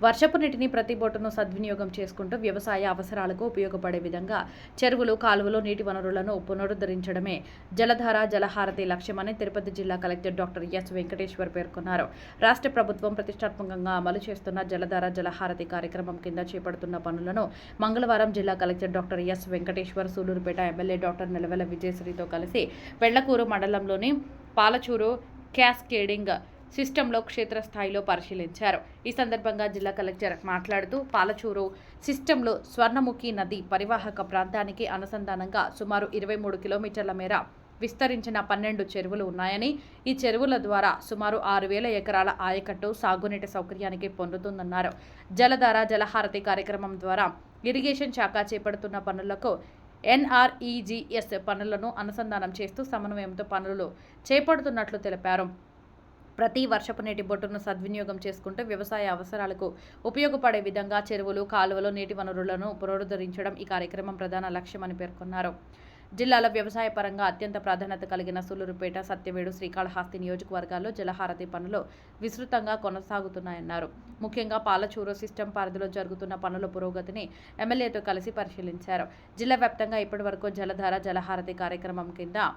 వర్షపు నీటిని ప్రతి బొట్టును సద్వినియోగం చేసుకుంటూ వ్యవసాయ అవసరాలకు ఉపయోగపడే విధంగా చెరువులు, కాలువలు, నీటి వనరులను పునరుద్ధరించడమే జలధార జలహారతి లక్ష్యమని తిరుపతి జిల్లా కలెక్టర్ డాక్టర్ ఎస్ వెంకటేశ్వర్ పేర్కొన్నారు. రాష్ట్ర ప్రభుత్వం ప్రతిష్టాత్మకంగా అమలు చేస్తున్న జలధార జలహారతి కార్యక్రమం కింద చేపడుతున్న పనులను మంగళవారం జిల్లా collector doctor S Venkateshwar Sullurpeta MLA doctor Nilavela విజయశ్రీతో కలిసి పెళ్లకూరు మండలంలోని పాలచూరు క్యాస్కేడింగ్ సిస్టంలో క్షేత్రస్థాయిలో పరిశీలించారు. ఈ సందర్భంగా జిల్లా కలెక్టర్ మాట్లాడుతూ పాలచూరు సిస్టంలో స్వర్ణముఖి నది పరివాహక ప్రాంతానికి అనుసంధానంగా సుమారు 23 కిలోమీటర్ల మేర విస్తరించిన 12 చెరువులు ఉన్నాయని, ఈ చెరువుల ద్వారా సుమారు 6,000 ఎకరాల ఆయకట్టు సాగునీటి సౌకర్యానికి పొందుతుందన్నారు. జలధార జలహారతి కార్యక్రమం ద్వారా ఇరిగేషన్ శాఖ చేపడుతున్న పనులకు NREGS పనులను అనుసంధానం చేస్తూ సమన్వయంతో పనులు చేపడుతున్నట్లు తెలిపారు. ప్రతి వర్షపు నీటి బొట్టును సద్వినియోగం చేసుకుంటూ వ్యవసాయ అవసరాలకు ఉపయోగపడే విధంగా చెరువులు, కాలువలు, నీటి వనరులను పునరుద్ధరించడం ఈ కార్యక్రమం ప్రధాన లక్ష్యమని పేర్కొన్నారు. జిల్లాలో వ్యవసాయ పరంగా అత్యంత ప్రాధాన్యత కలిగిన సూలూరుపేట, సత్యవేడు, శ్రీకాళహస్తి నియోజకవర్గాల్లో జలహారతి పనులు విస్తృతంగా కొనసాగుతున్నాయన్నారు. ముఖ్యంగా పాలచూరు సిస్టమ్ పరిధిలో జరుగుతున్న పనుల పురోగతిని ఎమ్మెల్యేతో కలిసి పరిశీలించారు. జిల్లా వ్యాప్తంగా ఇప్పటివరకు జలధార జలహారతి కార్యక్రమం కింద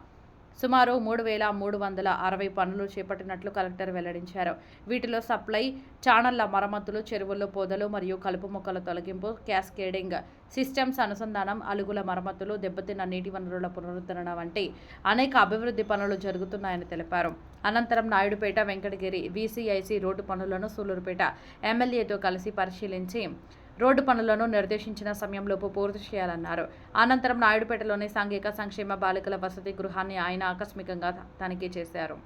సుమారు 3,360 పనులు చేపట్టినట్లు కలెక్టర్ వెల్లడించారు. వీటిలో సప్లై ఛానళ్ల మరమ్మతులు, చెరువుల్లో పొదలు మరియు కలుపు మొక్కల తొలగింపు, క్యాస్కేడింగ్ సిస్టమ్స్ అనుసంధానం, అలుగుల మరమ్మతులు, దెబ్బతిన్న నీటి వనరుల పునరుద్ధరణ వంటి అనేక అభివృద్ధి పనులు జరుగుతున్నాయని తెలిపారు. అనంతరం నాయుడుపేట, వెంకటగిరి VCIC రోడ్డు పనులను సూలూరుపేట ఎమ్మెల్యేతో కలిసి పరిశీలించి రోడ్డు పనులను నిర్దేశించిన సమయంలోపు పూర్తి చేయాలన్నారు. అనంతరం నాయుడుపేటలోని సాంఘిక సంక్షేమ బాలికల వసతి గృహాన్ని ఆయన ఆకస్మికంగా తనిఖీ చేశారు.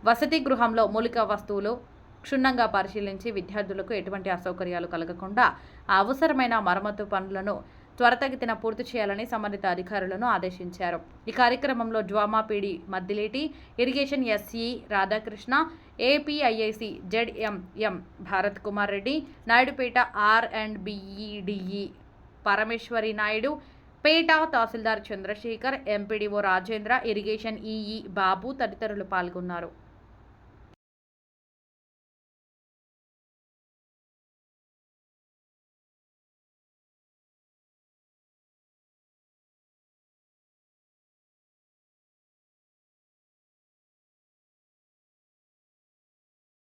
వసతి గృహంలో మౌలిక వస్తువులు క్షుణ్ణంగా పరిశీలించి విద్యార్థులకు ఎటువంటి అసౌకర్యాలు కలగకుండా అవసరమైన మరమ్మతు పనులను త్వరితగతిన పూర్తి చేయాలని సంబంధిత అధికారులను ఆదేశించారు. ఈ కార్యక్రమంలో DWAMA PD Maddileti, irrigation SE Radhakrishna, APIIC ZMM Bharat Kumar Reddy, Naidupeta R&BEDE Parameshwari Naidupeta తహసీల్దార్ Chandrasekhar, MPDO Rajendra, irrigation EE Babu తదితరులు పాల్గొన్నారు.